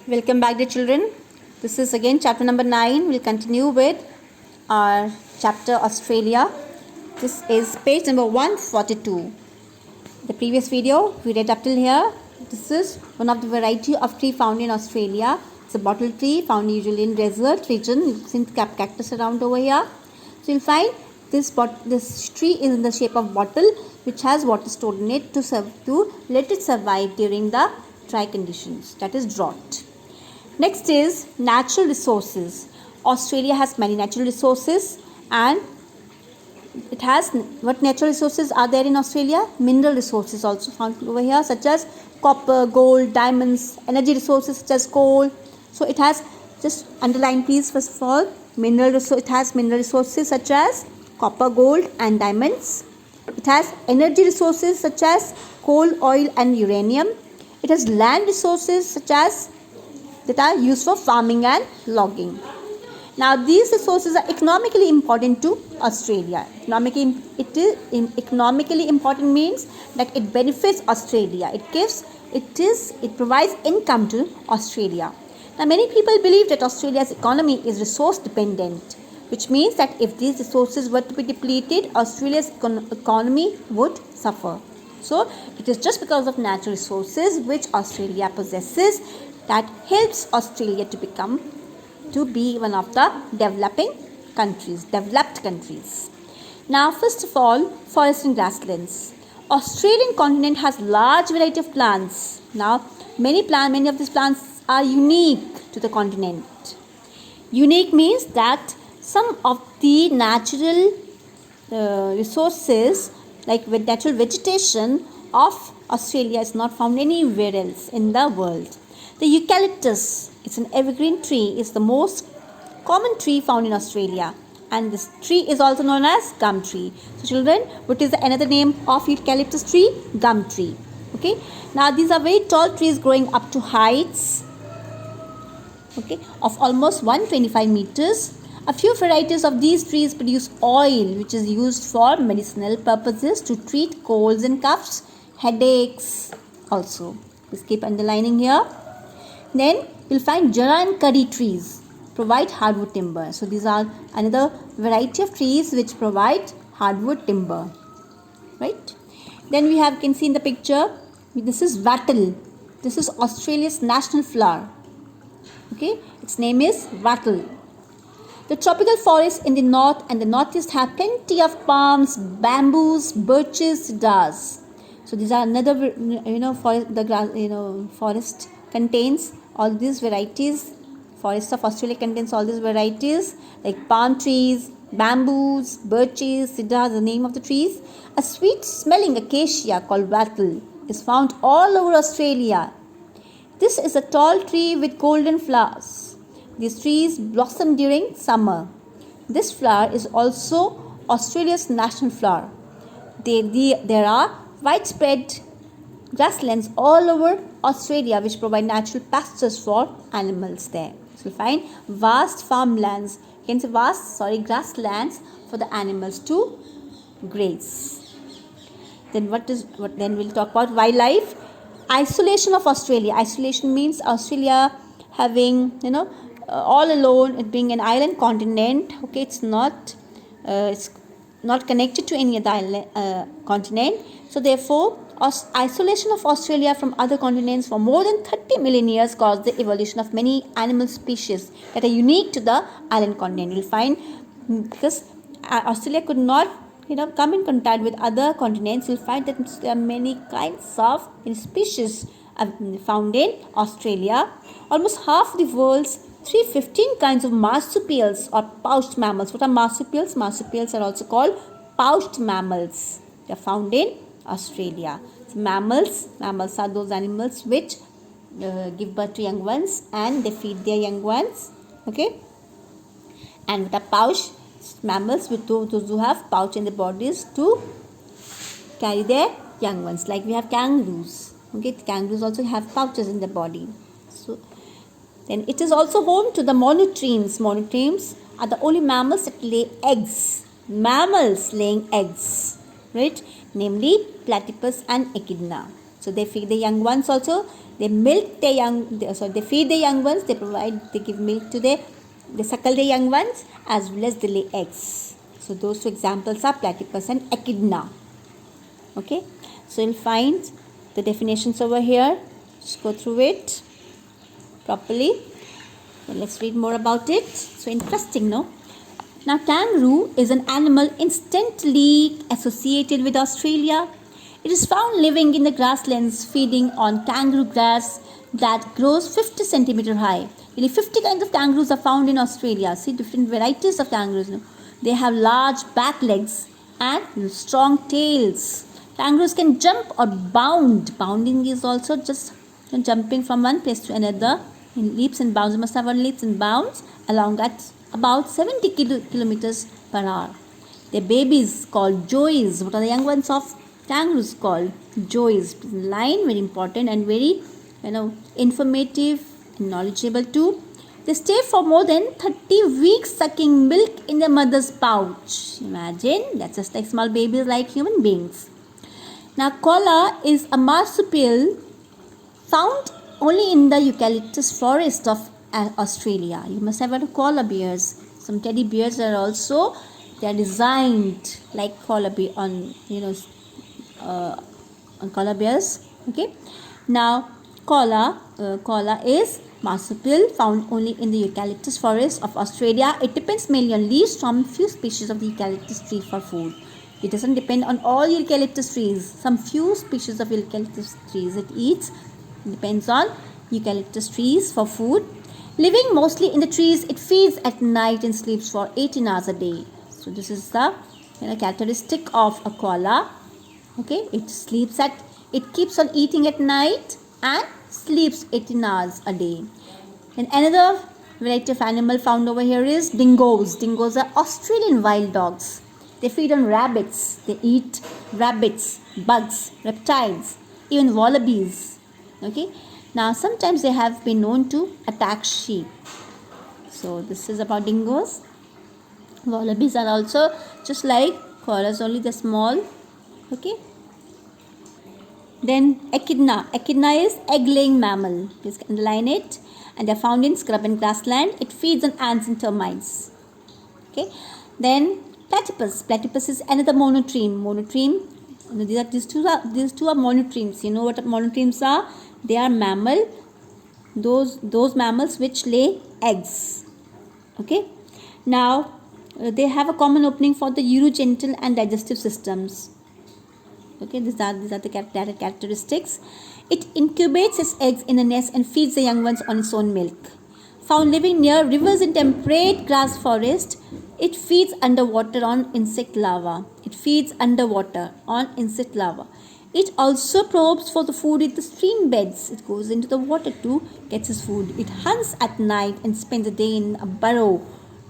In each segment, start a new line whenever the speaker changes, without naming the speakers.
Welcome back, dear children. This is again chapter number 9. We'll continue with our chapter Australia. This is page number 142. The previous video we read up till here. This is one of the variety of tree found in Australia. It's a bottle tree found usually in desert region. You've seen cactus around over here. So you'll find this tree is in the shape of bottle which has water stored in it to let it survive during the dry conditions, that is drought. Next is natural resources. Australia has many natural resources, and it has what natural resources are there in Australia? Mineral resources also found over here, such as copper, gold, diamonds, energy resources such as coal. So it has, just underline please first of all, it has mineral resources such as copper, gold and diamonds. It has energy resources such as coal, oil and uranium. It has land resources such as that are used for farming and logging. Now these resources are economically important to Australia. Economically important means that it benefits Australia. It provides income to Australia. Now many people believe that Australia's economy is resource dependent, which means that if these resources were to be depleted, Australia's economy would suffer. So it is just because of natural resources which Australia possesses that helps Australia to be one of the developed countries. Now first of all, forests and grasslands. Australian continent has large variety of plants. Now many of these plants are unique to the continent. Unique means that some of the natural resources, like with natural vegetation of Australia, is not found anywhere else in the world. The eucalyptus, it's an evergreen tree, is the most common tree found in Australia, and this tree is also known as gum tree. So children, what is another name of eucalyptus tree? Gum tree. Okay. Now these are very tall trees growing up to heights of almost 125 meters. A few varieties of these trees produce oil which is used for medicinal purposes to treat colds and coughs, headaches also. Please keep underlining here. Then you'll find Jarrah and Curry trees provide hardwood timber. So these are another variety of trees which provide hardwood timber. Right? Then we can see in the picture, this is wattle. This is Australia's national flower. Okay, its name is wattle. The tropical forests in the north and the northeast have plenty of palms, bamboos, birches, cedars. So these are another, forest contains all these varieties. Forest of Australia contains all these varieties like palm trees, bamboos, birches, cedars, the name of the trees. A sweet smelling acacia called wattle is found all over Australia. This is a tall tree with golden flowers. These trees blossom during summer. This flower is also Australia's national flower. There are widespread grasslands all over Australia which provide natural pastures for animals there. So you'll find vast farmlands, grasslands for the animals to graze. Then then we'll talk about wildlife. Isolation of Australia. Isolation means Australia having, all alone, it being an island continent. Okay, it's not connected to any other continent. So therefore, isolation of Australia from other continents for more than 30 million years caused the evolution of many animal species that are unique to the island continent. You'll find, because Australia could not come in contact with other continents, you'll find that there are many kinds of species found in Australia. Almost half the world's 315 kinds of marsupials or pouched mammals. What are marsupials? Marsupials are also called pouched mammals. They are found in Australia. So mammals are those animals which give birth to young ones and they feed their young ones. Okay. And what are pouched mammals? With those who have pouch in their bodies to carry their young ones. Like we have kangaroos. Okay, the kangaroos also have pouches in their body. So then it is also home to the monotremes. Monotremes are the only mammals that lay eggs. Mammals laying eggs, right? Namely platypus and echidna. So they feed the young ones also. They milk their they feed their young ones. They give milk to they suckle their young ones as well as they lay eggs. So those two examples are platypus and echidna. Okay, so you'll find the definitions over here. Just go through it properly. Then let's read more about it. So interesting, no? Now, kangaroo is an animal instantly associated with Australia. It is found living in the grasslands, feeding on kangaroo grass that grows 50 centimeter high. Nearly 50 kinds of kangaroos are found in Australia. See different varieties of kangaroos. No? They have large back legs and strong tails. Kangaroos can jump or bound. Bounding is also just jumping from one place to another in leaps and bounds. You must have one leaps and bounds along at about 70 kilometers per hour. Their babies called joeys. What are the young ones of kangaroos called? Joeys. Line, very important and very informative and knowledgeable too. They stay for more than 30 weeks sucking milk in their mother's pouch. Imagine, that's just like small babies like human beings. Now, koala is a marsupial found only in the eucalyptus forest of Australia. You must have heard of koala bears. Some teddy bears are also, they are designed like koala bear on koala bears. Okay. Now, koala is marsupial found only in the eucalyptus forest of Australia. It depends mainly on leaves from few species of the eucalyptus tree for food. It doesn't depend on all eucalyptus trees. Some few species of eucalyptus trees it eats. It depends on eucalyptus trees for food. Living mostly in the trees, it feeds at night and sleeps for 18 hours a day. So this is the characteristic of a koala. Okay, it keeps on eating at night and sleeps 18 hours a day. And another variety of animal found over here is dingoes. Dingoes are Australian wild dogs. They feed on rabbits. They eat rabbits, bugs, reptiles, even wallabies. Okay. Now, sometimes they have been known to attack sheep. So, this is about dingoes. Wallabies are also just like koalas, only the small. Okay. Then, echidna. Echidna is egg-laying mammal. Please underline it. And they are found in scrub and grassland. It feeds on ants and termites. Okay. Then, platypus. Platypus is another monotreme. These two are monotremes. You know what monotremes are? They are mammal, those mammals which lay eggs. Okay. Now, they have a common opening for the urogenital and digestive systems. Okay, these are the characteristics. It incubates its eggs in a nest and feeds the young ones on its own milk. Found living near rivers in temperate grass forest, it feeds underwater on insect larvae. It also probes for the food in the stream beds. It goes into the water to get its food. It hunts at night and spends the day in a burrow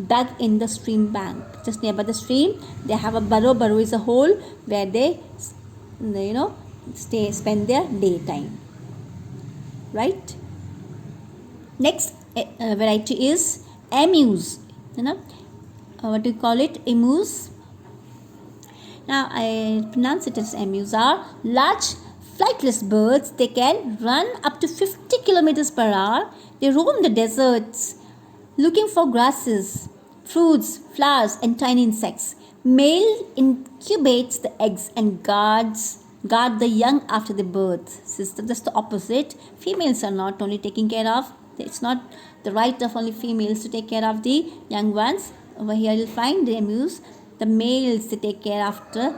dug in the stream bank. Just nearby the stream, they have a burrow. Burrow is a hole where they, spend their daytime. Right? Next variety is emus. What do you call it? Emus. Now, I pronounce it as emus are large flightless birds. They can run up to 50 kilometers per hour. They roam the deserts looking for grasses, fruits, flowers and tiny insects. Male incubates the eggs and guard the young after the birth. This is just the opposite. Females are not only taking care of, it's not the right of only females to take care of the young ones. Over here you'll find the emus. The males, they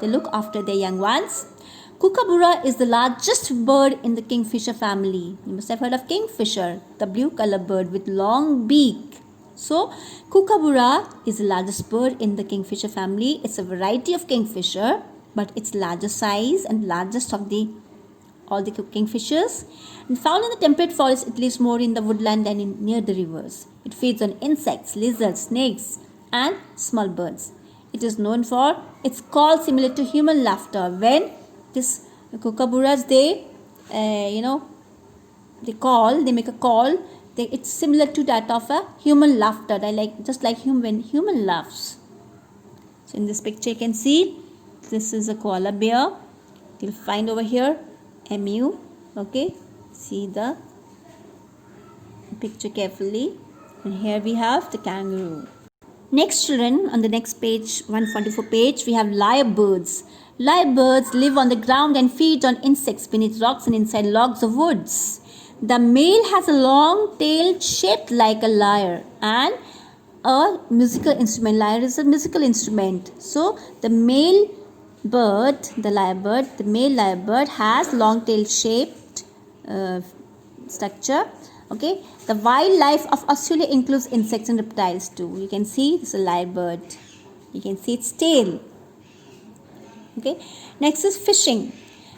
look after their young ones. Kookaburra is the largest bird in the kingfisher family. You must have heard of kingfisher, the blue color bird with long beak. So, Kookaburra is the largest bird in the kingfisher family. It's a variety of kingfisher, but it's larger size and largest of all the kingfishers. And found in the temperate forest, it lives more in the woodland than near the rivers. It feeds on insects, lizards, snakes, and small birds. It is known for its call similar to human laughter. When this kookaburras, they make a call. It's similar to that of a human laughter. Just like human laughs. So in this picture you can see this is a koala bear. You'll find over here emu. Okay, See the picture carefully. And here we have the kangaroo. Next, children, on the next page, 144 page, we have lyrebirds. Lyrebirds live on the ground and feed on insects beneath rocks and inside logs of woods. The male has a long tail shaped like a lyre and a musical instrument. Lyre is a musical instrument. So the male bird, the male lyrebird has long tail shaped structure. Okay, the wildlife of Australia includes insects and reptiles too. You can see this is a lyrebird. You can see its tail. Okay, next is fishing.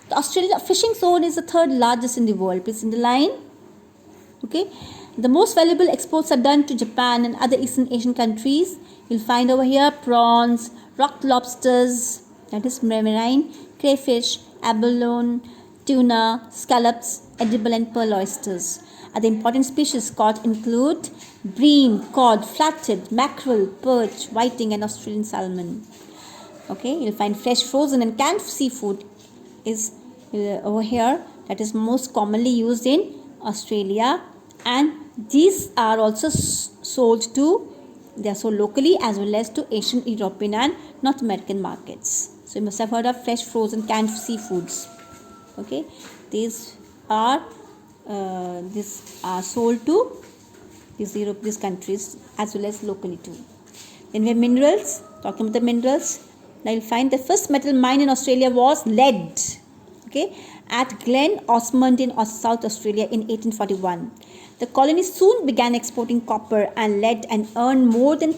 The Australia fishing zone is the third largest in the world. Please underline. Okay, the most valuable exports are done to Japan and other Eastern Asian countries. You'll find over here prawns, rock lobsters, that is marine, crayfish, abalone, tuna, scallops, edible and pearl oysters. Other important species caught include bream, cod, flathead, mackerel, perch, whiting and Australian salmon. Okay, you'll find fresh, frozen and canned seafood is over here, that is most commonly used in Australia, and these are also sold to, they are sold locally as well as to Asian, European and North American markets. So you must have heard of fresh, frozen, canned seafoods. Okay, these are sold to these countries as well as locally too. Then we have minerals. Talking about the minerals, now you'll find the first metal mine in Australia was lead. Okay, at Glen Osmond in South Australia in 1841. The colony soon began exporting copper and lead and earned more than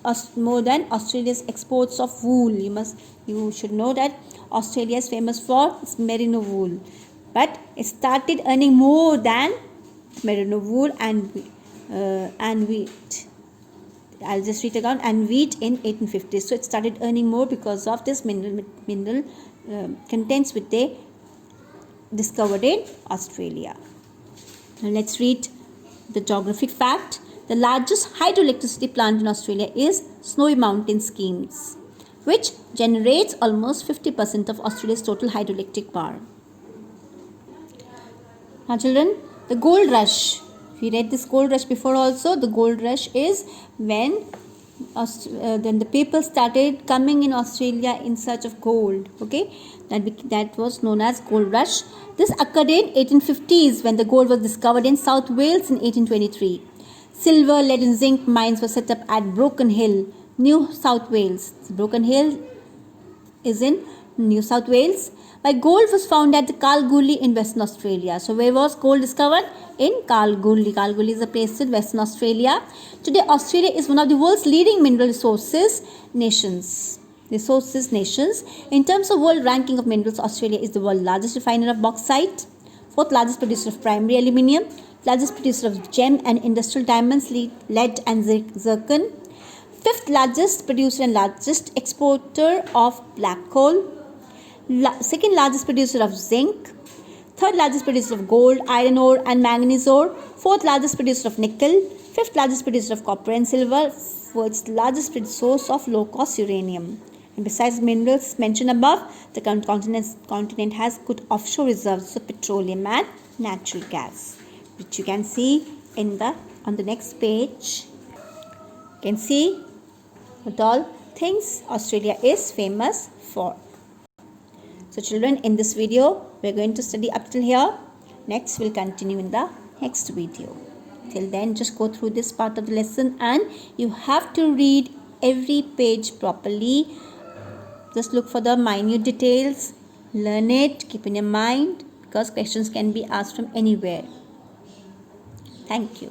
Australia's exports of wool. You should know that Australia is famous for its merino wool, but it started earning more than merino wool and wheat. I'll just read again, and wheat in 1850. So it started earning more because of this mineral contents which they discovered in Australia. Now let's read the geographic fact. The largest hydroelectricity plant in Australia is Snowy Mountain Schemes, which generates almost 50% of Australia's total hydroelectric power. Now children, the gold rush. We read this gold rush before also. The gold rush is when then the people started coming in Australia in search of gold. Okay, that was known as gold rush. This occurred in 1850s when the gold was discovered in South Wales in 1823. Silver, lead and zinc mines were set up at Broken Hill, New South Wales. Broken Hill is in New South Wales. While gold was found at the Kalgoorlie in Western Australia. So where was gold discovered? In Kalgoorlie. Kalgoorlie is a place in Western Australia. Today Australia is one of the world's leading mineral resources nations. In terms of world ranking of minerals, Australia is the world's largest refiner of bauxite, fourth largest producer of primary aluminium, largest producer of gem and industrial diamonds, lead and zircon, fifth largest producer and largest exporter of black coal, second largest producer of zinc, third largest producer of gold, iron ore and manganese ore, fourth largest producer of nickel, fifth largest producer of copper and silver, fourth largest source of low-cost uranium. And besides minerals mentioned above, the continent has good offshore reserves of petroleum and natural gas, which you can see on the next page. You can see what all things Australia is famous for. So children, in this video we are going to study up till here. Next we'll continue in the next video. Till then, just go through this part of the lesson and you have to read every page properly. Just look for the minute details, learn it, keep in your mind, because questions can be asked from anywhere. Thank you.